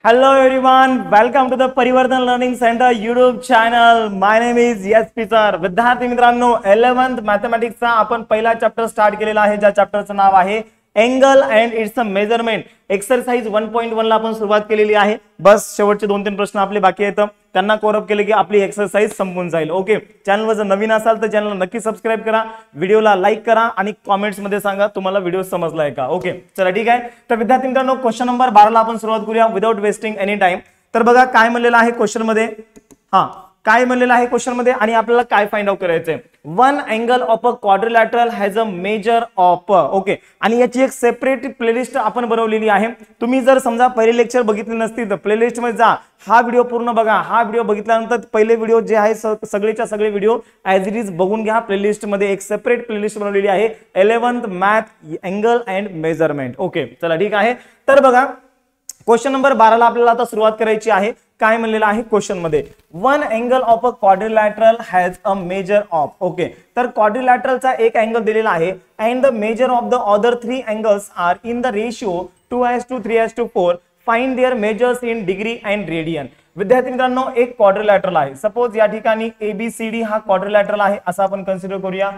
Hello everyone, welcome to the परिवर्तन learning centre YouTube channel. My name is SP sir. विद्यार्थी मित्रांनो, 11th मॅथमॅटिक्सचा आपण पहिला चॅप्टर स्टार्ट केलेला आहे, ज्या चॅप्टरचं नाव आहे angle and it's a measurement. Exercise 1.1 ला आपण सुरुवात केलेली आहे. बस शेवटचे 2-3 प्रश्न आपले बाकी आहेत, त्यांना कव्हर अप केले की आपली एक्सरसाइज संपून जाईल. ओके, चॅनलवर जर नवीन असाल तर चॅनलला नक्की सबस्क्राइब करा, व्हिडिओला लाईक करा आणि कमेंट्स मध्ये सांगा तुम्हाला व्हिडिओ समजलाय का. ओके, चला ठीक आहे. तर विद्यार्थी मित्रांनो, क्वेश्चन नंबर 12 ला आपण सुरुवात करूया विदाउट वेस्टिंग एनी टाइम. तर बघा काय म्हणलेलं आहे क्वेश्चन मध्ये, काय म्हणलेलं आहे क्वेश्चन मध्ये आणि आपल्याला काय फाइंड आउट करायचंय. One angle of a quadrilateral has a measure of. Okay, आणि याची एक सेपरेट प्लेलिस्ट आपण बनवलेली आहे. तुम्ही जर समजा पहिले लेक्चर बघितले नसतील तर प्लेलिस्ट मध्ये जा, हा व्हिडिओ पूर्ण बघा. हा व्हिडिओ बघितल्यानंतर पहिले व्हिडिओ जे आहे सगळेच्या सगळे व्हिडिओ ॲज इट इज बघून घ्या. प्लेलिस्ट मध्ये एक सेपरेट प्लेलिस्ट बनवलेली आहे 11th math angle and measurement. Okay, चला ठीक आहे. तर बघा क्वेश्चन नंबर 12 ला आपल्याला आता सुरुवात करायची आहे. काय म्हणलेलं आहे क्वेश्चन मध्ये, one angle of a quadrilateral has a measure of. Okay, तर क्वाड्रिलॅटरलचा एक अँगल दिलेला आहे and the measure of the other 3 angles are in the ratio 2:3:4. Find their measures in degree and radian. विद्यार्थी मित्रांनो, एक क्वाड्रिलॅटरल आहे. Suppose या ठिकाणी ABCD हा क्वाड्रिलॅटरल आहे असं आपण कन्सिडर करूया.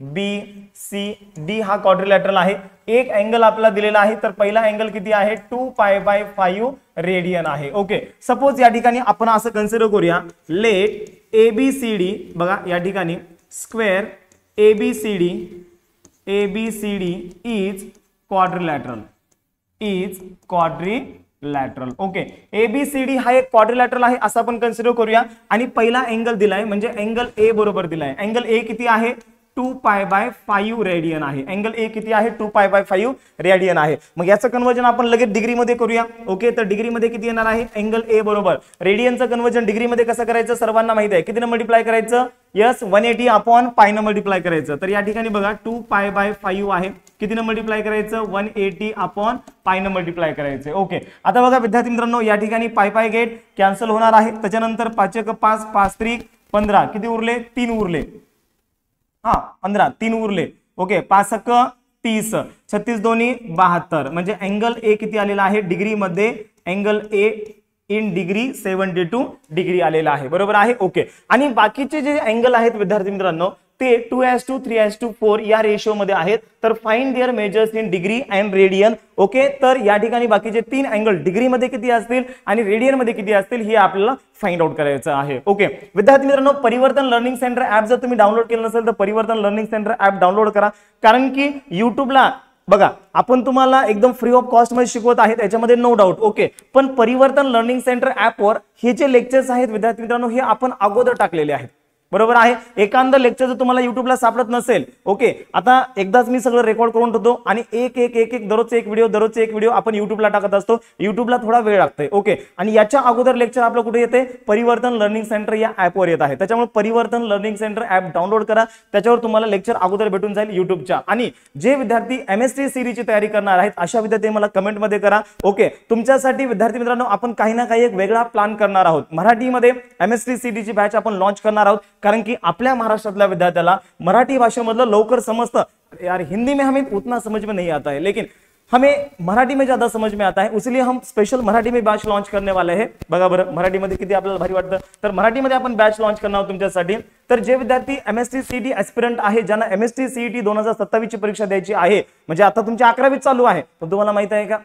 ABCD हा क्वाड्रिलॅटरल आहे. एक अँगल आपल्याला दिलेला आहे, तर पहिला अँगल किती आहे 2π/5 रेडियन आहे. ओके, सपोज या ठिकाणी आपण असं कन्सिडर करूया, लेट ABCD बघा या ठिकाणी square ABCD is quadrilateral okay, ABCD हा एक क्वाड्रिलॅटरल आहे असं आपण कन्सिडर करूया. आणि पहिला अँगल दिलाय म्हणजे अँगल A बरोबर दिलाय. अँगल A किती आहे 2π/5 रेडियन आहे. अँगल A किती आहे 2π/5 रेडियन आहे. मग याचं कन्वर्जन आपण लगेच डिग्री मध्ये करूया. ओके, तर डिग्री मध्ये किती येणार आहे अँगल A बरोबर रेडियनचं कन्वर्जन डिग्री मध्ये कसं करायचं सर्वांना माहिती आहे. किती मल्टिप्लाय करायचं, यस 180/π मल्टिप्लाय करायचं. तर या ठिकाणी बघा 2π/5 आहे, कितीनं मल्टिप्लाय करायचं 180/π मल्टिप्लाय करायचं. ओके, आता बघा विद्यार्थी मित्रांनो, या ठिकाणी पाय गेट कॅन्सल होणार आहे. त्याच्यानंतर 5×5 5×3 किती उरले 3 उरले. 15 3 उरले. ओके, 5×30 36 दोन्ही 72. म्हणजे अँगल A किती आलेला आहे डिग्री मध्ये, angle A in degree 72 degree आलेला आहे. बरोबर आहे. ओके, आणि बाकीचे जे अँगल आहेत विद्यार्थी मित्रांनो ते 2:3:4 या रेशिओ मध्ये आहेत. तर find their measures in degree and radian. Okay, तर या ठिकाणी बाकीचे 3 अँगल डिग्री मध्ये किती असतील आणि रेडियन मध्ये किती असतील हे आपल्याला फाइंड आउट करायचं आहे. ओके, विद्यार्थी मित्रांनो, परिवर्तन लर्निंग सेंटर ऍप जर तुम्ही डाउनलोड केलं नसेल तर परिवर्तन लर्निंग सेंटर ऍप डाउनलोड करा. कारण की युट्यूबला बघा आपण तुम्हाला एकदम फ्री ऑफ कॉस्ट मध्ये शिकवत आहेत, याच्यामध्ये नो डाऊट. ओके, पण परिवर्तन लर्निंग सेंटर ऍपवर हे जे लेक्चर्स आहेत विद्यार्थी मित्रांनो हे आपण अगोदर टाकलेले आहेत. बरोबर आहे. एखादं लेक्चर जर तुम्हाला युट्यूबला सापडत नसेल, ओके, आता एकदाच मी सगळं रेकॉर्ड करून ठेवतो आणि एक दररोजचे एक व्हिडिओ आपण युट्यूबला टाकत असतो. युट्यूबला थोडा वेळ लागतोय. ओके, आणि याच्या अगोदर लेक्चर आपलं कुठे येते परिवर्तन लर्निंग सेंटर या ऍपवर येत आहे. त्याच्यामुळे परिवर्तन लर्निंग सेंटर ऍप डाउनलोड करा, त्याच्यावर तुम्हाला लेक्चर अगोदर भेटून जाईल युट्यूबच्या. आणि जे विद्यार्थी MST सीरीजची तयारी करणार आहेत अशा विद्यार्थी मला कमेंट मध्ये करा. ओके, तुमच्यासाठी विद्यार्थी मित्रांनो आपण काही ना काही एक वेगळा प्लॅन करणार आहोत. मराठीमध्ये MST सीरीजची बॅच आपण लॉन्च करणार आहोत, कारण की आपल्या महाराष्ट्रातल्या विद्यार्थ्याला मराठी भाषेमधलं लवकर समजतं. यार हिंदी में हमें उतना समझ में नहीं आता है, लेकिन हमें मराठी में ज्यादा समझ में आता है, इसलिए हम स्पेशल मराठी में बैच लॉन्च करने वाले हैं. बघा बरं मराठीमध्ये किती आपल्याला भारी वाटतं. तर मराठीमध्ये आपण बॅच लॉन्च करणार आहोत तुमच्यासाठी. तर जे विद्यार्थी MST CET ऍस्पिरंट आहे, ज्यांना MST CET 2027 ची परीक्षा द्यायची आहे, म्हणजे आता तुमची 11वी चालू आहे, पण तुम्हाला माहित आहे का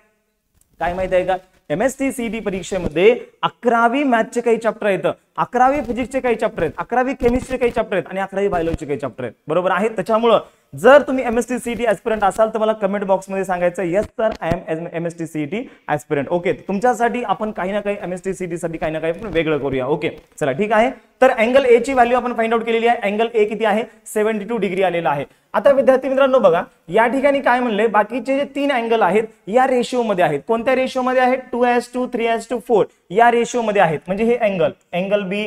काय माहित आहे का MST CET परीक्षेमध्ये 11वी मॅथचे काही चॅप्टर आहेत, 11वी फिजिक्सचे काही चॅप्टर आहेत, 11वी केमिस्ट्रीचे काही चॅप्टर आहेत आणि 11वी बायोलॉजीचे काही चॅप्टर आहेत. बरोबर आहे. त्याच्यामुळे जर तुम्ही MST CET ऍस्पिरंट असाल तर मला कमेंट बॉक्स मध्ये सांगायचं yes sir I am MST CET aspirant. Okay, तुमच्यासाठी आपण काही ना काही MST CET साठी काही ना काही आपण वेगळं करूया. ओके, चला ठीक आहे. तर अँगल A ची व्हॅल्यू आपण फाइंड आउट केलेली आहे. अँगल A किती आहे 72 डिग्री आलेला आहे. आता विद्यार्थी मित्रांनो बघा या ठिकाणी काय म्हणले, बाकीचे जे 3 अँगल आहेत या रेशिओ मध्ये आहेत. कोणत्या रेशिओ मध्ये आहेत 2:3:4 या रेशिओ मध्ये आहेत. म्हणजे हे अँगल B,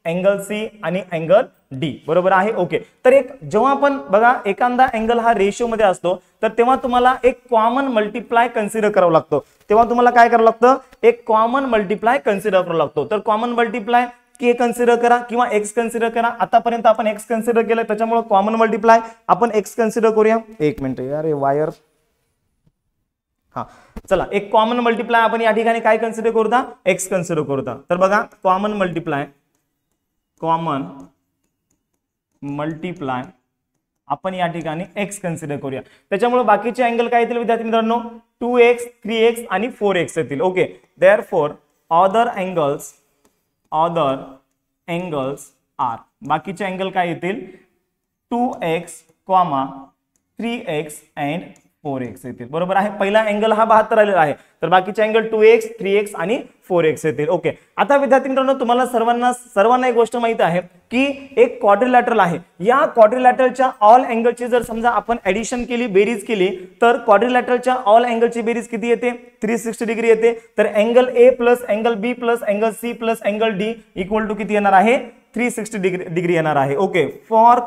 अँगल C आणि अँगल D. बरोबर आहे. ओके, तर एक जेव्हा आपण बघा एखादा अँगल हा रेशिओ मध्ये असतो तर तेव्हा तुम्हाला एक कॉमन मल्टिप्लाय कन्सिडर करावं लागतं. तेव्हा तुम्हाला काय करावं लागतं, एक कॉमन मल्टिप्लाय कन्सिडर करावं लागतो. तर कॉमन मल्टिप्लाय K कन्सिडर करा किंवा X कन्सिडर करा. आतापर्यंत आपण X कन्सिडर केलं, त्याच्यामुळे कॉमन मल्टिप्लाय आपण X कन्सिडर करूया. एक मिनिट यार, वायर हा चला एक कॉमन मल्टिप्लाय आपण या ठिकाणी काय कन्सिडर करूता एक्स कन्सिडर करूता तर बघा कॉमन मल्टिप्लाय आपण या ठिकाणी एक्स कन्सिडर करूया त्याच्यामुळे बाकीचे अँगल काय येतील विद्यार्थी मित्रांनो 2x 3x आणि 4x येतील okay therefore other angles are बाकीचे अँगल काय येतील 2x, 3x अँड 4x येतील बरोबर आहे पहिला अँगल हा 72 आलेला आहे तर बाकीचे अँगल 2x 3x आणि 4x येतील ओके आता विद्यार्थी मित्रांनो तुम्हाला सर्वांना एक गोष्ट माहिती आहे की एक क्वाड्रिलॅटरल आहे या क्वाड्रिलॅटरलच्या ऑल अँगलची जर समजा आपण ऍडिशन केली बेरीज केली तर क्वाड्रिलॅटरलच्या ऑल अँगलची बेरीज किती येते 360 डिग्री येते तर angle A plus angle B plus angle C plus angle D equal to किती येणार आहे 360 डिग्री येणार आहे ओके फॉर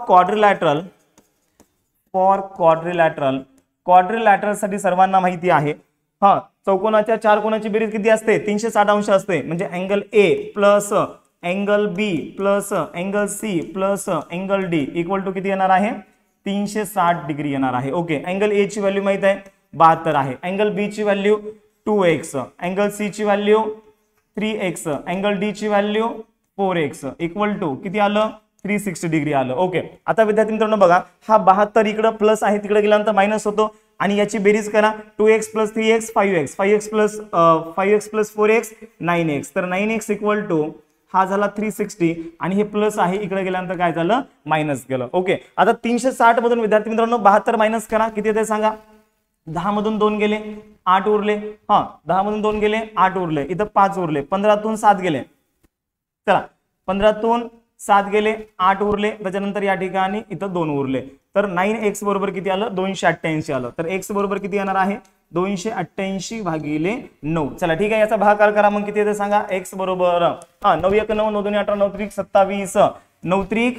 क्वाड्रिलॅटरल साठी सर्वांना माहिती आहे हा चौकोनाच्या चार कोनाची बेरीज किती असते 360 अंश असते म्हणजे angle A plus angle B plus angle C plus angle D equal to किती येणार आहे 360 डिग्री येणार आहे ओके अँगल A ची व्हॅल्यू माहित आहे 72 आहे अँगल B ची व्हॅल्यू 2x अँगल C ची व्हॅल्यू 3x अँगल D ची व्हॅल्यू 4x इक्वल टू किती आलं 360 डिग्री आलं ओके आता विद्यार्थी मित्रांनो बघा हा 72 इकडे प्लस आहे तिकडे गेल्यानंतर मायनस होतो आणि याची बेरीज करा 2x plus 3x 5x plus 4x 9x तर 9x इक्वल टू हा झाला 360 आणि हे प्लस आहे इकडे गेल्यानंतर काय झालं मायनस गेलं ओके आता 360 मधून विद्यार्थी मित्रांनो 72 मायनस करा किती येते सांगा 10 मधून 2 गेले 8 उरले हा 10 मधून 2 गेले 8 उरले इथं 5 उरले 15 तून 7 गेले चला 15 तून 7 गेले 8 उरले त्याच्यानंतर या ठिकाणी इथं 2 उरले तर 9x बरोबर किती आलं 288 आलं तर x बरोबर किती येणार आहे 288 भागिले 9 चला ठीक आहे याचा भागाकार करा मग किती येते सांगा x बरोबर हा 9 1 9 9 2 18 9 3 27 9 3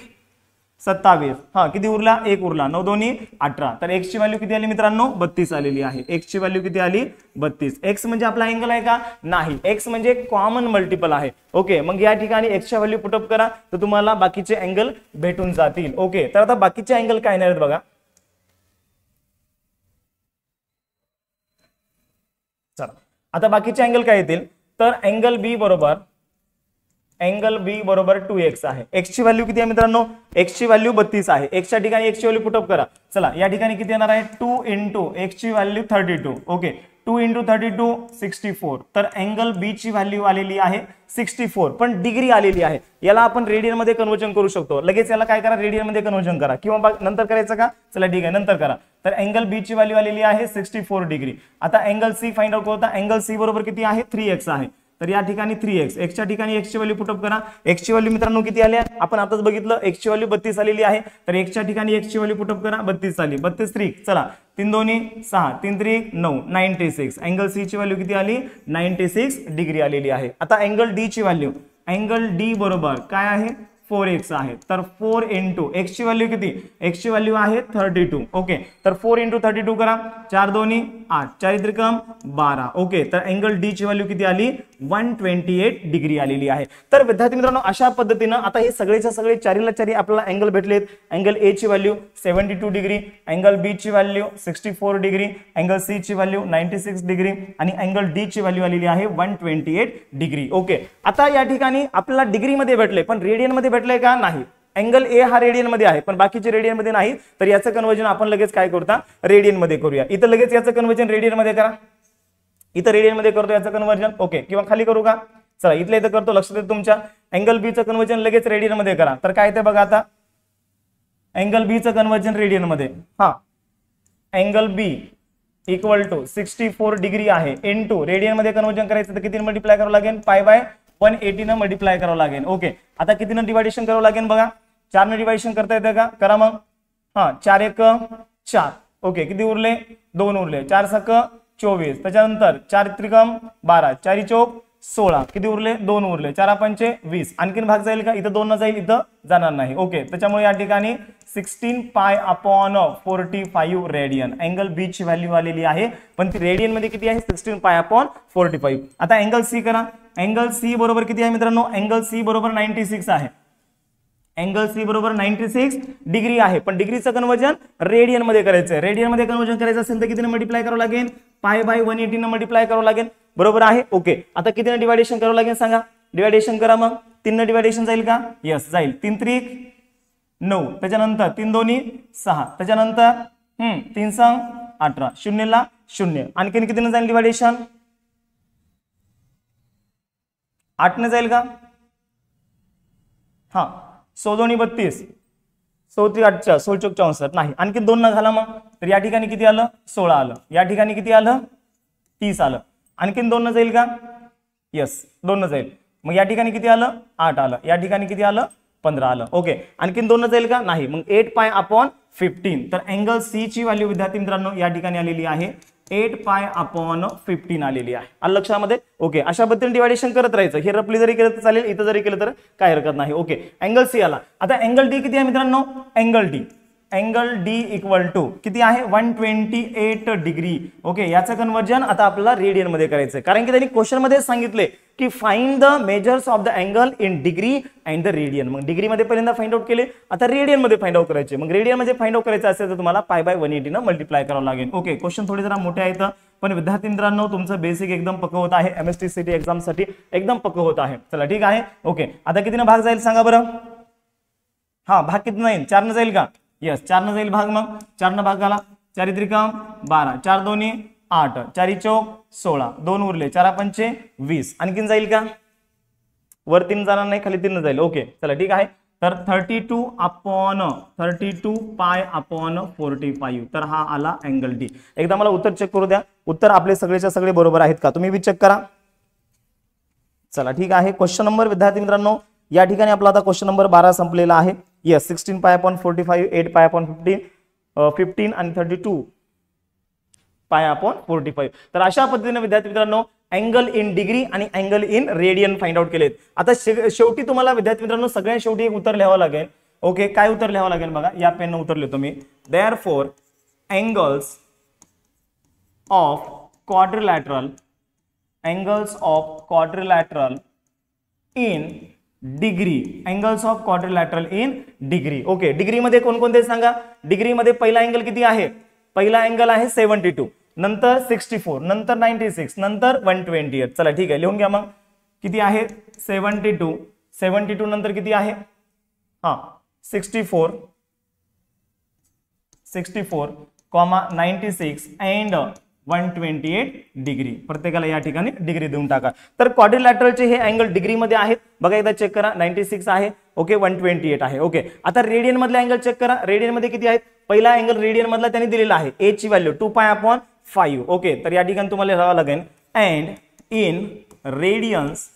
27 हा किती उरला 1 उरला 9 2 18 तर x ची व्हॅल्यू किती आली मित्रांनो 32 आलेली आहे x ची व्हॅल्यू किती आली 32 x म्हणजे आपला अँगल आहे का नाही x म्हणजे कॉमन मल्टिपल आहे ओके मग या ठिकाणी x ची व्हॅल्यू पुट अप करा तर तुम्हाला बाकीचे अँगल भेटून जातील ओके तर आता बाकीचे अँगल काय नाही बघा चला आता बाकीचे अँगल काय येतील तर अँगल B बरोबर 2x आहे x ची व्हॅल्यू किती आहे मित्रांनो x ची व्हॅल्यू 32 आहे x च्या ठिकाणी x ची व्हॅल्यू पुट अप करा चला या ठिकाणी किती येणार आहे 2 इंटू x ची व्हॅल्यू 32 ओके 2 इंटू 32 64 तर अँगल B ची व्हॅल्यू आलेली आहे 64 पण डिग्री आलेली आहे याला आपण रेडियन मध्ये कन्वर्जन करू शकतो लगेच याला काय करा रेडियन मध्ये कन्वर्जन करा किंवा नंतर करायचं का चला ठीक आहे नंतर करा तर अँगल B ची व्हॅल्यू आलेली आहे 64 डिग्री आता अँगल C फाइंड आउट करता अँगल C बरोबर किती आहे 3x आहे तर या ठिकाणी 3x x च्या ठिकाणी x ची व्हॅल्यू पुट अप करा x ची व्हॅल्यू मित्रांनो किती आली आहे आपण आताच बघितलं x ची व्हॅल्यू 32 आलेली आहे तर x च्या ठिकाणी x ची व्हॅल्यू पुट अप करा 32 आली 32 3 चला 3 2 6 3 3 9 96 अँगल C ची व्हॅल्यू किती आली 96 डिग्री आलेली आहे आता अँगल D ची व्हॅल्यू अँगल D बरोबर काय आहे 4x आहे तर 4 इंटू x ची व्हॅल्यू किती x ची व्हॅल्यू आहे 32 ओके तर 4 इंटू 32 करा 4 2 8 4 त्रिकम 12 ओके तर अँगल D ची व्हॅल्यू किती आली 128 डिग्री आलेली आहे तर विद्यार्थी मित्रांनो अशा पद्धतीने आता हे सगळेच्या सगळे चारीला चारी आपल्याला अँगल भेटलेत अँगल A ची व्हॅल्यू 72 डिग्री अँगल B ची व्हॅल्यू 64 डिग्री अँगल C ची व्हॅल्यू 96 डिग्री आणि अँगल D ची व्हॅल्यू आलेली आहे 128 डिग्री ओके आता या ठिकाणी आपल्याला डिग्री मध्ये भेटले पण रेडियन मध्ये भेटले का नाही अँगल A हा रेडियन मध्ये आहे पण बाकीचे रेडियन मध्ये नाही तर याचं कन्वर्जन आपण लगेच काय करता रेडियन मध्ये करूया इथं लगेच याचं कन्वर्जन रेडियन मध्ये करा इथं रेडियन मध्ये करतो याचं कन्वर्जन ओके किंवा खाली करू का चला इथल्या इथं करतो लक्षात येतं तुमच्या अँगल B चं कन्वर्जन लगेच रेडियन मध्ये करा तर काय ते बघा आता अँगल B चं कन्वर्जन रेडियन मध्ये हा angle B equal to 64 degree आहे इनटू रेडियन मध्ये कन्वर्जन करायचं तर किती मल्टिप्लाय करावं लागेल पाय बाय 180 ने मल्टिप्लाय करावं लागेल ओके आता किती न डिवायडेशन करावं लागेल बघा 4 ने डिवायडेशन करता येतं का करा मग हा 4 1 4 ओके किती उरले 2 उरले 4 सक 24 त्याच्यानंतर 4 त्रिकम 12 4 चौक 16 किती उरले 2 उरले 4 पंचे 20 आणखीन भाग जाईल का इथं 2 न जाईल इथं जाणार नाही ओके त्याच्यामुळे या ठिकाणी 16 pi upon 45 radian angle B ची व्हॅल्यू आलेली आहे पण ती रेडियन मध्ये किती आहे 16 पाय अपॉन 45 आता अँगल C करा अँगल C बरोबर किती आहे मित्रांनो अँगल C बरोबर 96 आहे अँगल C बरोबर 96 डिग्री आहे पण डिग्रीचं कन्वर्जन रेडियन मध्ये करायचं आहे रेडियन मध्ये कन्वर्जन करायचं असेल तर कितीने मल्टिप्लाय करावं लागेल पाय बाय 180 न मल्टिप्लाय करावं लागेल, बरोबर आहे. ओके, आता कितीने डिवायडेशन करावं लागेल सांगा, डिवायडेशन करा मग. 3 ने डिवायडेशन जाईल का, यस जाईल. 3 त्रिक 9, त्याच्यानंतर 3 दोन्ही 6, त्याच्यानंतर 3 संग 18, 0 ला 0, आणखीन कितीने जाईल डिवायडेशन, 8 ने जाईल का, हा 16 दोन्ही 32, 16 8 16 64 नाही, आणखी 2 न झाला मग, तर या ठिकाणी किती आलं 16 आलं, या ठिकाणी किती आलं 30 आलं, आणखीन 2 न जाईल का, यस 2 न जाईल, मग या ठिकाणी किती आलं 8 आलं, या ठिकाणी किती आलं 15 आलं. ओके, आणखीन 2 न जाईल का, नाही, मग 8 पाय अपॉन 15. तर अँगल सी ची व्हॅल्यू विद्यार्थी मित्रांनो या ठिकाणी आलेली आहे 8 पाय अपॉन 15 आलेली आहे. आलं लक्षामध्ये. ओके, अशा पद्धतीने डिवायडेशन करत राहायचं, हे रफली जरी केलं तर चालेल, इथं जरी केलं तर काय हरकत नाही. ओके, अँगल सी आला. आता अँगल डी किती आहे मित्रांनो, अँगल डी इक्वल टू किती आहे 128 डिग्री. ओके, याचं कन्वर्जन आता आपल्याला रेडियन मध्ये करायचं, कारण की त्यांनी क्वेश्चन मध्ये सांगितले की find the measures of the angle in degree and the radian. मग डिग्री मध्ये पहिल्यांदा फाइंड आउट केले, आता रेडियन मध्ये फाइंड आउट करायचे. मग रेडियन मध्ये फाइंड आउट करायचं असेल तर तुम्हाला पाय बाय 180 न मल्टिप्लाय करावं लागेल. ओके, क्वेश्चन थोडे जरा मोठे आहेत, पण विद्यार्थी मित्रांनो तुमचं बेसिक एकदम पक्क होत आहे, MST एक्झाम साठी एकदम पक्क होत आहे. चला ठीक आहे. ओके, आता कितीने भाग जाईल सांगा बरं, हा भाग किती जाईल 4 न जाईल का, यस 4 न जाईल भाग, मग 4 न भाग झाला, 4 त्रिकम 12, 4 दोन्ही 8, 4 चौक 16, 2 उरले, 4 पंचे 20, आणखीन जाईल का, वर 3 जाणार नाही, खाली 3 जाईल. ओके, चला ठीक आहे. तर 32 पाय अपॉन 45, तर हा आला अँगल डी. एकदा मला उत्तर चेक करू द्या, उत्तर आपले सगळेच्या सगळे बरोबर आहेत का, तुम्ही बी चेक करा. चला ठीक आहे. क्वेश्चन नंबर विद्यार्थी मित्रांनो या ठिकाणी आपला आता क्वेश्चन नंबर 12 संपलेला आहे. Yes 16 pi upon 45, 8 pi upon 15 आणि 32 पाय अपॉन 45. तर अशा पद्धतीने विद्यार्थी मित्रांनो अँगल इन डिग्री आणि angle in radian find out केलेत. आता शेवटी तुम्हाला विद्यार्थी मित्रांनो सगळ्यात शेवटी एक उत्तर लिहावं लागेल. ओके, काय उत्तर लिहावं लागेल बघा, या पेनने उत्तर लिहितो मी. Therefore angles of quadrilateral in degree, angles of quadrilateral in degree. Okay, degree मध्ये कोणकोणते सांगा, डिग्री मध्ये पहिला अँगल किती आहे, पहिला अँगल आहे 72, नंतर 64, नंतर 96, नंतर 128. चला ठीक आहे, लिहून घ्या मग. किती आहे 72 नंतर किती आहे, हा 64, 96 अँड 128 डिग्री. प्रत्येकाला या ठिकाणी डिग्री देऊन टाका. तर क्वाड्रिलॅटरलचे हे अँगल डिग्री मध्ये आहेत बघा, एकदा चेक करा. 96 आहे, ओके 128 आहे. ओके, आता रेडियन मधले अँगल चेक करा, रेडियन मध्ये किती आहेत, पहिला अँगल रेडियन मधला त्यांनी दिलेला आहे ए ची व्हॅल्यू 2 पाय अपॉन 5. ओके, तर या ठिकाणी तुम्हाला लिहावं लागेल अँड इन रेडियन्स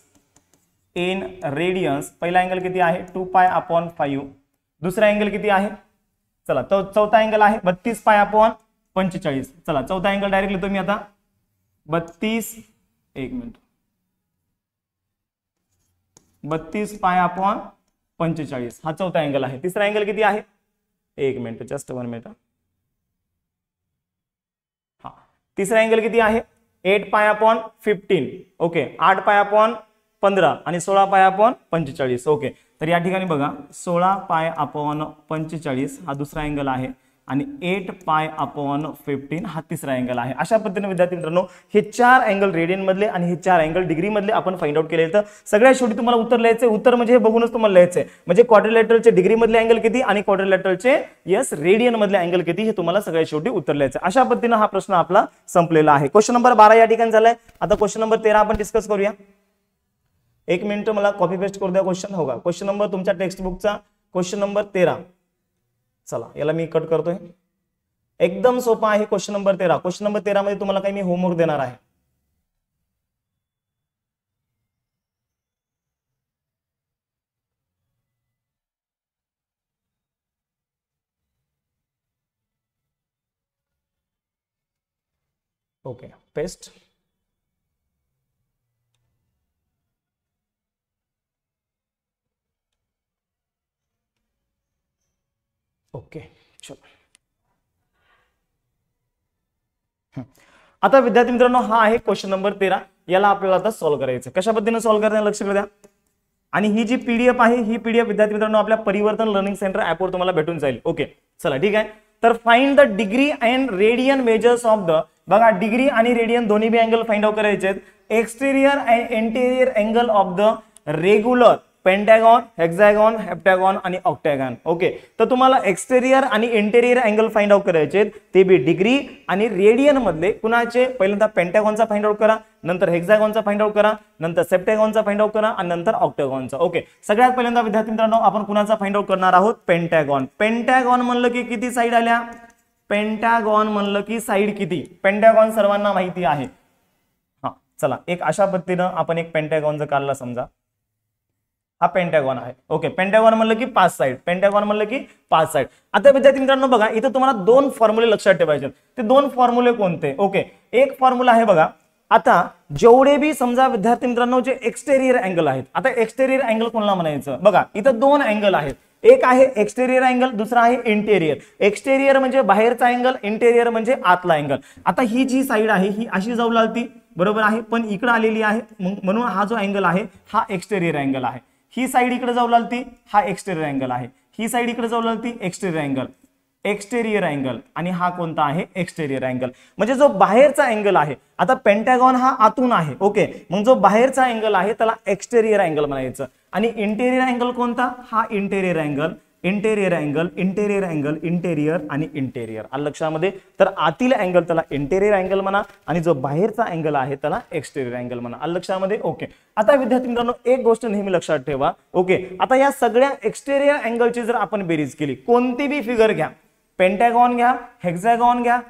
पहिला अँगल किती आहे 2 पाय अपॉन 5, दुसरा अँगल किती आहे, चला तो चौथा अँगल आहे 32 पाय अपॉन 45. चला चौथा अँगल डायरेक्ट लिहितो मी आता 32, एक मिनिट, 32 पाय अपॉन 45 हा चौथा अँगल आहे. तिसरा अँगल किती आहे, एक मिनिट, जस्ट 1 मिनिट, हा तिसरा अँगल किती आहे 8 pi upon 15. Okay, 8 pi upon 15 आणि 16 पाय अपॉन 45. ओके, तर या ठिकाणी बघा 16 पाय अपॉन 45 हा दुसरा अँगल आहे आणि 8 पाय अपॉन 15 हा तिसरा अँगल आहे. अशा पद्धतीने विद्यार्थी मित्रांनो हे 4 अँगल रेडियन मधले आणि हे 4 अँगल डिग्री मधले आपण फाइंड आउट केले. तर सगळ्यात शेवटी तुम्हाला उत्तर लिहायचे, उत्तर म्हणजे हे बघूनच तुम्हाला लिहायचे, म्हणजे क्वाड्रिलॅटरलचे डिग्री मधले अँगल किती आणि क्वाड्रिलॅटरलचे यस रेडियन मधले अँगल किती हे तुम्हाला सगळ्यात शेवटी उत्तर लिहायचे. अशा पद्धतीने हा प्रश्न आपला संपलेला आहे. क्वेश्चन नंबर 12 या ठिकाणी झालाय. आता क्वेश्चन नंबर 13 आपण डिस्कस करूया. एक मिनिट मला कॉपी पेस्ट करू द्या क्वेश्चन. होगा क्वेश्चन नंबर तुमच्या टेक्स्ट बुकचा क्वेश्चन नंबर 13. चला याला मी कट करतोय. एकदम सोपा आहे क्वेश्चन नंबर 13. क्वेश्चन नंबर 13 मध्ये तुम्हाला काही मी होमवर्क देणार आहे. Okay, paste. ओके, चलो. आता विद्यार्थी मित्रांनो हा आहे क्वेश्चन नंबर 13. याला आपल्याला आता सॉल्व्ह करायचं. कशा पद्धतीने सॉल्व्ह करण्याचं लक्ष द्या. आणि ही जी पीडीएफ आहे ही पीडीएफ विद्यार्थी मित्रांनो आपल्या परिवर्तन लर्निंग सेंटर ऍप वर तुम्हाला भेटून जाईल. ओके, चला ठीक आहे. तर find the degree and radian measures of the बघा डिग्री आणि रेडियन दोन्ही बी अँगल फाइंड आउट करायचे आहेत. Exterior and interior angle of the regular pentagon, hexagon, heptagon आणि ऑक्टॅगॉन. ओके, तर तुम्हाला एक्सटेरियर आणि इंटेरियर अँगल फाइंड आउट करायचे आहेत, ते बी डिग्री आणि रेडियन मधले. कुणाचे? पहिल्यांदा पेंटॅगॉनचा फाइंड आउट करा, नंतर हेक्सागॉनचा फाइंड आउट करा, नंतर सेप्टॅगॉनचा फाइंड आउट करा आणि नंतर ऑक्टॅगॉनचा. ओके, सगळ्यात पहिल्यांदा विद्यार्थी मित्रांनो आपण कुणाचा फाइंड आउट करणार आहोत? पेंटॅगॉन. पेंटॅगॉन म्हणलं की किती साइड आल्या? पेंटॅगॉन म्हणलं की साइड किती? पेंटॅगॉन सर्वांना माहिती आहे. हा, चला एक अशा पद्धतीनं आपण एक पेंटॅगॉन जर काढला, समजा हा पेंटॅगॉन आहे. ओके, पेंटॅगॉन म्हणलं की 5 साइड, पेंटॅगॉन म्हणलं की 5 साइड. आता विद्यार्थी मित्रांनो बघा, इथं तुम्हाला 2 फॉर्म्युले लक्षात ठेवायचे. ते 2 फॉर्म्युले कोणते? ओके, एक फॉर्म्युला आहे बघा, आता जेवढे बी समजा विद्यार्थी मित्रांनो जे एक्सटेरियर अँगल आहेत, आता एक्सटेरियर अँगल कोणाला म्हणायचं? बघा इथं 2 अँगल आहेत, एक आहे एक्सटेरियर अँगल, दुसरा आहे इंटेरियर. एक्सटेरियर म्हणजे बाहेरचा अँगल, इंटेरियर म्हणजे आतला अँगल. आता ही जी साइड आहे ही अशी जाऊ लागती, बरोबर आहे, पण इकडे आलेली आहे, म्हणून हा जो अँगल आहे हा एक्सटेरियर अँगल आहे. ही साइड इकडे जाऊ लागती, हा एक्सटेरियर अँगल आहे. ही साइड इकडे जाऊ लागती, एक्सटेरियर अँगल, एक्सटेरियर अँगल, आणि हा कोणता आहे? Exterior angle. म्हणजे जो बाहेरचा अँगल आहे, आता पेंटॅगॉन हा आतून आहे. ओके, मग जो बाहेरचा अँगल आहे त्याला एक्सटेरियर अँगल म्हणायचं. आणि इंटेरियर अँगल कोणता? हा interior angle, interior angle, interior angle, interior आणि इंटेरियर. आलं लक्षामध्ये? तर आतील अँगल त्याला इंटेरियर अँगल म्हणा आणि जो बाहेरचा अँगल आहे त्याला एक्सटेरियर अँगल म्हणा. आलं लक्षामध्ये? ओके, आता विद्यार्थी मित्रांनो एक गोष्ट नेहमी लक्षात ठेवा. ओके, आता या सगळ्या एक्सटेरियर अँगलची जर आपण बेरीज केली, कोणती बी फिगर घ्या, पेंटॅगॉन घ्या, हेक्सागॉन घ्या,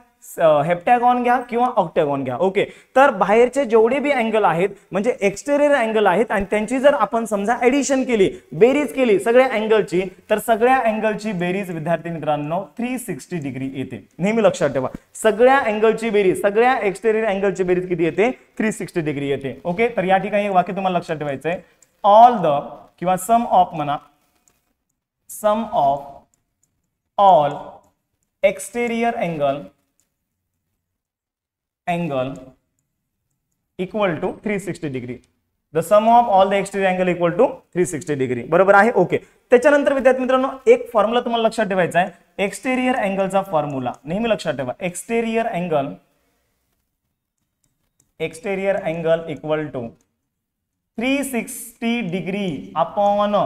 हेप्टॅगॉन घ्या किंवा ऑक्टॅगॉन घ्या. ओके, तर बाहेरचे जेवढे बी अँगल आहेत म्हणजे एक्सटेरियर अँगल आहेत आणि त्यांची जर आपण समजा ऍडिशन केली, बेरीज केली सगळ्या अँगलची, तर सगळ्या अँगलची बेरीज विद्यार्थी मित्रांनो 360 डिग्री येते. नेहमी लक्षात ठेवा, सगळ्या अँगलची बेरीज, सगळ्या एक्सटेरियर अँगलची बेरीज किती येते? 360 डिग्री येते. ओके, तर या ठिकाणी एक वाक्य तुम्हाला लक्षात ठेवायचं आहे, ऑल द किंवा सम ऑफ म्हणा, sum of all exterior angle equal to 360 degree. The sum of all the exterior angle equal to 360 degree. बरोबर आहे? ओके, त्याच्यानंतर विद्यार्थी मित्रांनो एक फॉर्म्युला तुम्हाला लक्षात ठेवायचा आहे, एक्सटेरियर अँगलचा फॉर्म्युला नेहमी लक्षात ठेवा. Exterior angle equal to 360 degree upon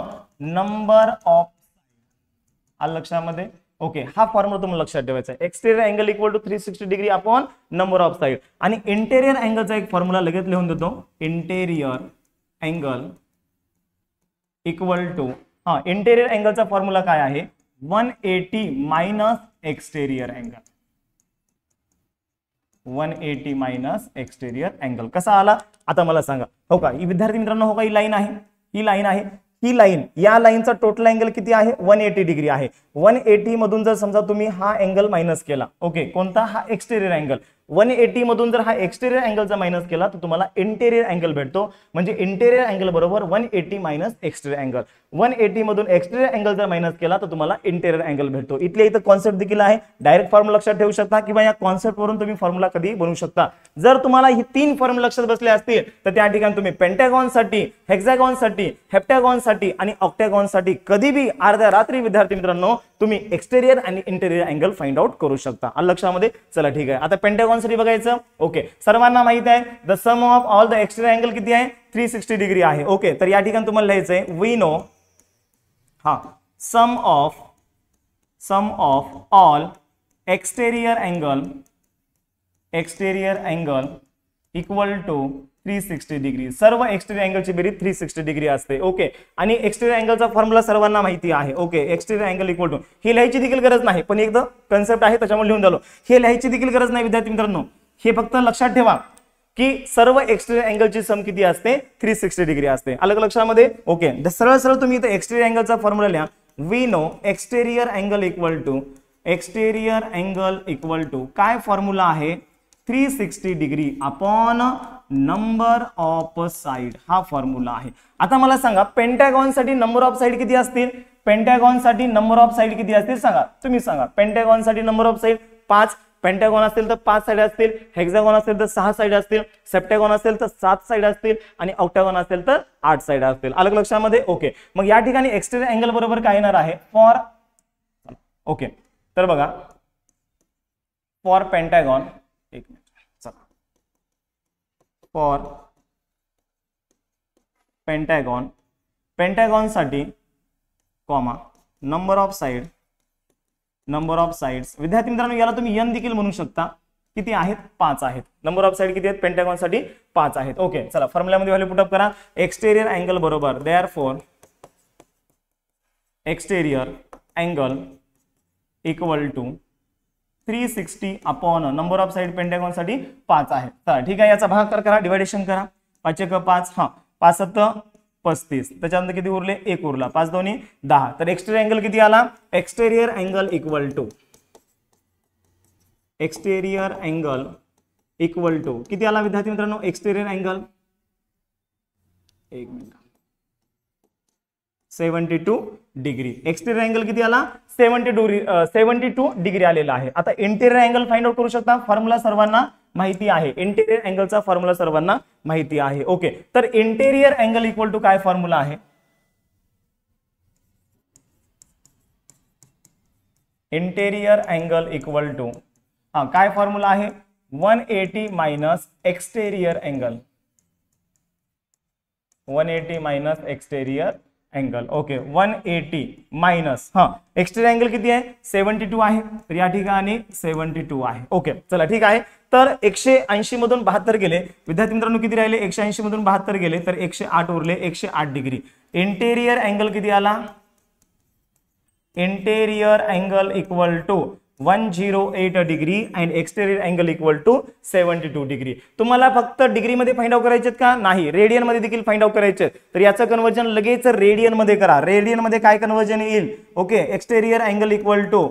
number of. आलं लक्षामध्ये? ओके, हा फॉर्म्युला तुम्हाला लक्षात ठेवायचा आहे, exterior angle equal to 360 degree upon number of side. आणि इंटेरियर अँगलचा एक फॉर्म्युला लगेच लिहून देतो, इंटेरियर अँगल इक्वल टू, हा इंटेरियर अँगलचा फॉर्म्युला काय आहे? 180 minus exterior angle, 180 minus exterior angle. कसा आला आता मला सांगा. हो का, ही विद्यार्थी मित्रांनो, हो का, ही लाईन आहे, ही लाईन आहे, ही लाईन, या लाईनचा टोटल अँगल किती आहे? 180 डिग्री आहे. 180 मधून जर समजा तुम्ही हा अँगल मायनस केला, ओके, कोणता? हा एक्सटेरियर अँगल. 180 मधून जर हा एक्सटेरियर अँगलचा मायनस केला तर तुम्हाला इंटेरियर अँगल भेटतो. म्हणजे इंटेरियर अँगल बरोबर 180 मायनस एक्सटेरियर अँगल. 180 मधून एक्सटेरियर अँगल जर मायनस केला तर तुम्हाला इंटेरियर अँगल भेटतो. इथल्या इथं कॉन्सेप्ट देखील आहे, डायरेक्ट फॉर्म्युला लक्षात ठेवू शकता किंवा या कॉन्सेप्ट वरून तुम्ही फॉर्म्युला कधी बनवू शकता. जर तुम्हाला ही 3 फॉर्म्युला लक्षात बसले असतील तर त्या ठिकाणी तुम्ही पेंटॅगॉन साठी, हेक्सागॉन साठी, हेप्टॅगॉन साठी आणि ऑक्टॅगॉन साठी कधी बी अर्ध्या रात्री विद्यार्थी मित्रांनो तुम्ही एक्सटेरियर आणि इंटेरियर अँगल फाइंड आउट करू शकता. आलं लक्षामध्ये? चला ठीक आहे, आता पेंटॅगॉन साठी बघायचं. ओके, सर्वांना माहित आहे the sum of all the exterior angle किती आहे? 360 डिग्री आहे. ओके, तर या ठिकाणी तुम्हाला लिहायचंय वी नो, हा sum of all exterior angle equal to 360 degree. सर्व एक्सटेरियर अँगलची बेरीज 360 डिग्री असते. ओके, आणि एक्सटेरियर अँगलचा फॉर्म्युला सर्वांना माहिती आहे. Okay, exterior angle equal to, हे लिहायची देखील गरज नाही, पण एकदा कन्सेप्ट आहे त्याच्यामुळे लिहून झालो. हे लिहायची देखील गरज नाही विद्यार्थी मित्रांनो, हे फक्त लक्षात ठेवा की सर्व एक्सटेरियर अँगलची सम किती असते? 360 डिग्री असते. अलग लक्षामध्ये? ओके, सरळ सरळ तुम्ही इथे एक्सटेरियर अँगलचा फॉर्म्युला लिहा. We know exterior angle equal to काय फॉर्म्युला आहे? 360 degree upon number of side, हा फॉर्म्युला आहे. आता मला सांगा पेंटॅगॉन साठी नंबर ऑफ साइड किती असतील? पेंटॅगॉन साठी नंबर ऑफ साइड किती असतील सांगा, तुम्ही सांगा. पेंटॅगॉन साठी नंबर ऑफ साइड 5, पेंटॅगॉन असेल तर 5 साइड असतील, हेक्सागॉन असेल तर 6 साइड असतील, सेप्टॅगॉन असेल तर 7 साइड असतील आणि ऑक्टॅगॉन असेल तर 8 साइड असतील. अलग लक्षामध्ये? ओके, मग या ठिकाणी एक्सटेरियर अँगल बरोबर काय येणार आहे? फॉर, ओके, तर बघा फॉर पेंटॅगॉन, एक मिनिट, फॉर पेंटॅगॉन, पेंटॅगॉनसाठी कॉमा नंबर ऑफ साइड्स, विद्यार्थी मित्रांनो याला तुम्ही n देखील म्हणू शकता, किती आहेत 5 आहेत, नंबर ऑफ साइड किती आहेत पेंटॅगॉनसाठी 5 आहेत. ओके चला फॉर्म्युलामध्ये व्हॅल्यू पुटअप करा. एक्सटेरियर अँगल बरोबर therefore exterior angle equal to 360 upon number of side पेंटॅगॉनसाठी 5 आहे. चला ठीक आहे, याचा भागाकार करा, डिवायडेशन करा. 5 × 5 हा 5 × 7 35, त्याच्यानंतर किती उरले 1 उरला, 5 × 2 = 10. तर एक्सटेरियर अँगल किती आला, एक्सटेरियर अँगल इक्वल टू किती आला विद्यार्थी मित्रांनो, exterior angle 72 degree. Exterior angle किती आला 72 डिग्री आलेला आहे. आता इंटेरियर अँगल फाइंड आउट करू शकता, फॉर्म्युला सर्वांना माहिती आहे, इंटेरियर अँगलचा फॉर्म्युला सर्वांना माहिती आहे. ओके तर इंटेरियर अँगल इक्वल टू काय फॉर्म्युला आहे, इंटेरियर अँगल इक्वल टू काय फॉर्म्युला आहे 180 minus exterior angle, 180 minus exterior angle. Okay 180 minus exterior angle किती आहे 72 आहे, तर या ठिकाणी 72 आहे. ओके चला ठीक आहे, तर 180 मधून 72 गेले विद्यार्थी मित्रांनो, किती राहिले 180 मधून 72 गेले तर 108 उरले, 108 डिग्री. इंटेरियर अँगल किती आला, interior angle equal to 108 degree and exterior angle equal to 72 degree. तुम्हाला फक्त डिग्री मध्ये फाइंड आउट करायचे का, नाही रेडियन मध्ये देखील फाइंड आउट करायचे, तर याचं कन्वर्जन लगेच रेडियन मध्ये करा. रेडियन मध्ये काय कन्वर्जन येईल, okay exterior angle equal to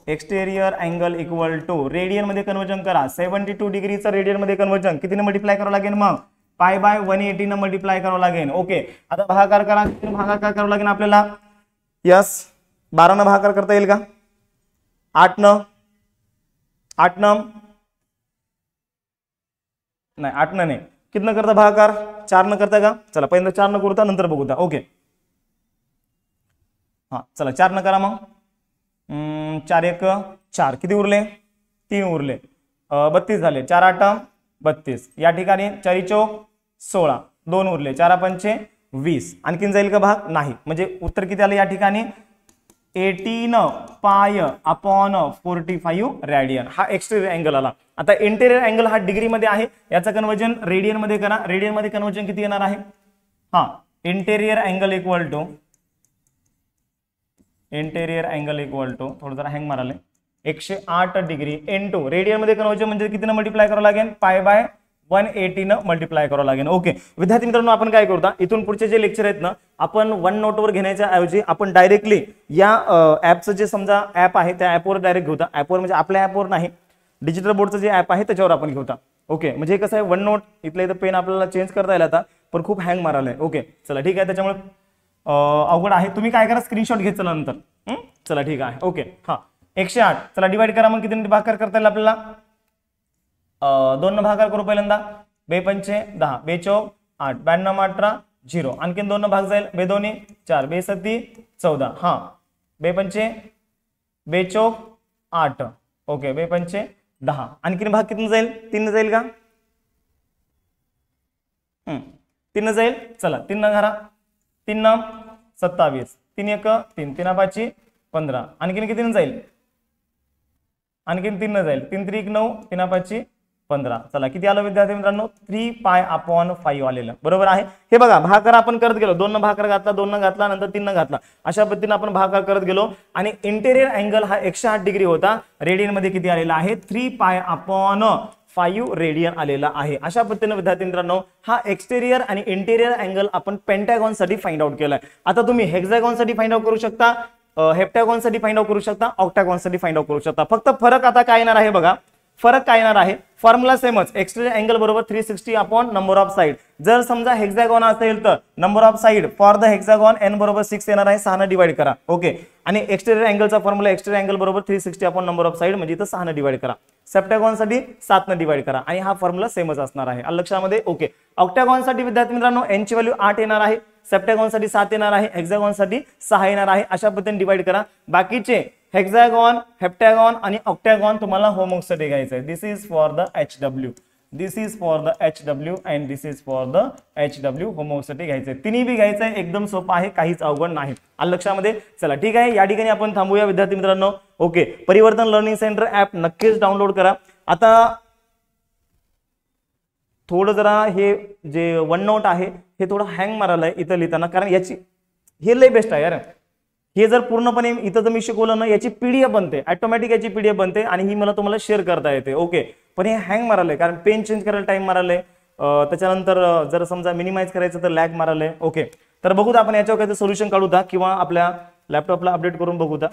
exterior angle equal to radian मध्ये कन्वर्जन करा. 72 डिग्रीचं रेडियन मध्ये कन्वर्जन कितीने मल्टिप्लाय करावं लागेल, मग पाय बाय 180 न मल्टिप्लाय करावं लागेल. ओके आता भागाकार करा, भागाकार करावं लागेल आपल्याला. यस 12 न भागाकार करता येईल का, 8 न नाही 8 न नाही, कितनं करता भागाकार 4 न करता का, चला पहिल्यांदा 4 न करूता नंतर बघूता. ओके हा चला 4 न करा, मग 4 × 1 = 4, किती उरले 3 उरले, 32 झाले, 4 × 8 = 32, या ठिकाणी 4 × 4 = 16, 2 उरले, 4 × 5 = 20, आणखीन जाईल का भाग, नाही, म्हणजे उत्तर किती आलं या ठिकाणी 18 पाय अपॉन 45 रेडियन. हा एक्सटेरियर अँगल आला. आता इंटेरियर अँगल हा डिग्री मध्ये आहे, याचं कन्वर्जन रेडियन मध्ये करा. रेडियन मध्ये कन्वर्जन किती येणार आहे, इंटेरियर अँगल इक्वल टू थोडं जरा हँग माराले 108 डिग्री इंटू रेडियन मध्ये कन्वर्जन म्हणजे किती मल्टिप्लाय करावं लागेल, पाय बाय 180 न मल्टिप्लाय करावं लागेल. ओके विद्यार्थी मित्रांनो आपण काय करता, इथून पुढचे जे लेक्चर आहेत ना आपण वन नोटवर घेण्याच्या ऐवजी आपण डायरेक्टली या ऍपचं जे समजा ऍप आहे त्या ऍपवर डायरेक्ट घेऊता. ऍपवर म्हणजे आपल्या ऍपवर नाही, डिजिटल बोर्डचं जे ऍप आहे त्याच्यावर आपण घेऊता. ओके म्हणजे कसं आहे वन नोट इथलं इथं पेन आपल्याला चेंज करता येईल आता, पण खूप हँग मारायला आहे. ओके चला ठीक आहे, त्याच्यामुळे अवघड आहे. तुम्ही काय करा स्क्रीनशॉट घेत चला नंतर. चला ठीक आहे. ओके 108 चला डिवाइड करा, मग किती भागाकार करता येईल आपल्याला, 2 न भागाकार करू पहिल्यांदा, 2 × 5 = 10, 2 × 4 = 8, 92 × 18 = 0, आणखीन 2 न भाग जाईल, 2 × 2 = 4, 2 × 7 = 14, 2 × 5 = 2 × 4 = 8. ओके 2 × 5 = 10, आणखीन भाग किती जाईल, 3 न जाईल का, 3 न जाईल, चला 3 न घरा, 3 न 27, 3 × 1 = 3, 3 × 5 = 15, आणखीन किती न जाईल, आणखीन 3 न जाईल, 3 × 3 = 9, 3 × 5 = 15. चला किती आलं विद्यार्थी मित्रांनो 3 पाय अपॉन 5 आलेलं, बरोबर आहे. हे बघा भागाकार आपण करत गेलो, 2 न भागाकार घातला, 2 न घातला, नंतर 3 न घातला, अशा पद्धतीने आपण भागाकार करत गेलो. आणि इंटेरियर अँगल हा 108 डिग्री होता, रेडियन मध्ये किती आलेला आहे 3 पाय अपॉन 5 रेडियन आलेला आहे. अशा पद्धतीने विद्यार्थी मित्रांनो हा एक्सटेरियर आणि इंटेरियर अँगल आपण पेंटॅगॉन साठी फाइंड आउट केलाय. आता तुम्ही हेक्सागॉन साठी फाइंड आउट करू शकता, हेप्टॅगॉन साठी फाइंड आउट करू शकता, ऑक्टॅगॉन साठी फाइंड आउट करू शकता. फक्त फरक आता काय येणार आहे बघा, फरक काय येणार आहे, फॉर्म्युला सेमच, एक्सटेरियर अँगल बरोबर 360 अपॉन नंबर ऑफ साइड. जर समजा हेक्सागॉन असेल तर number of side for the hexagon n बरोबर 6 येणार आहे, 6 न डिवाइड करा. ओके आणि एक्सटेरियर अँगलचा फॉर्म्युला एक्सटेरियर अँगल बरोबर 360 अपॉन नंबर ऑफ साइड म्हणजे इथं 6 न डिवाइड करा. सेप्टॅगॉन साठी 7 न डिवाइड करा आणि हा फॉर्म्युला सेमच असणार आहे लक्षामध्ये. ओके ऑक्टॅगॉन साठी विद्यार्थी मित्रांनो n ची व्हॅल्यू 8 येणार आहे, सेप्टॅगॉनसाठी 7 येणार आहे, हेक्सागॉनसाठी 6 येणार आहे. अशा पद्धतीने डिवाइड करा. बाकीचे हेक्सागॉन, हेप्टॅगॉन आणि ऑक्टॅगॉन तुम्हाला होमवर्कसाठी घ्यायचं आहे. This is for the HW, this is for the HW and this is for the HW. होमवर्कसाठी घ्यायचं आहे. तिन्ही बी घ्यायचं आहे. एकदम सोपं आहे, काहीच अवघड नाही. आलं लक्षामध्ये? चला ठीक आहे, या ठिकाणी आपण थांबूया विद्यार्थी मित्रांनो. ओके, परिवर्तन लर्निंग सेंटर ऍप नक्कीच डाउनलोड करा. आता थोडं जरा हे जे वन नोट आहे हे थोडं हँग मारायला इथं लिहिताना, कारण याची हे लय बेस्ट आहे यार. हे जर पूर्णपणे इथं जर मी शिकवलं ना, याची PDF बनते ऑटोमॅटिक, याची PDF बनते आणि ही मला तुम्हाला शेअर करता येते. ओके, पण हे हँग मारायला कारण पेन चेंज करायला टाइम मारायला, त्याच्यानंतर जर समजा मिनिमाइज करायचं तर लॅग मारायला. ओके, तर बघूया आपण याच्यावर काहीतरी सोल्युशन काढूया किंवा आपल्या लॅपटॉपला अपडेट करून बघूया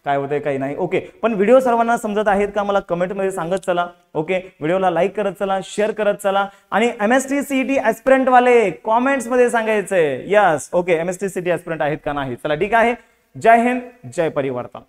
काय होतंय काही नाही. ओके, पण व्हिडिओ सर्वांना समजत आहेत का मला कमेंटमध्ये सांगत चला. ओके, व्हिडिओला लाईक करत चला, शेअर करत चला आणि MST CET ऍस्पिरंट वाले कॉमेंट्स मध्ये सांगायचंय यस. ओके, MST CET ऍस्पिरंट आहेत का नाही. चला ठीक आहे. जय हिंद, जय परिवर्तन.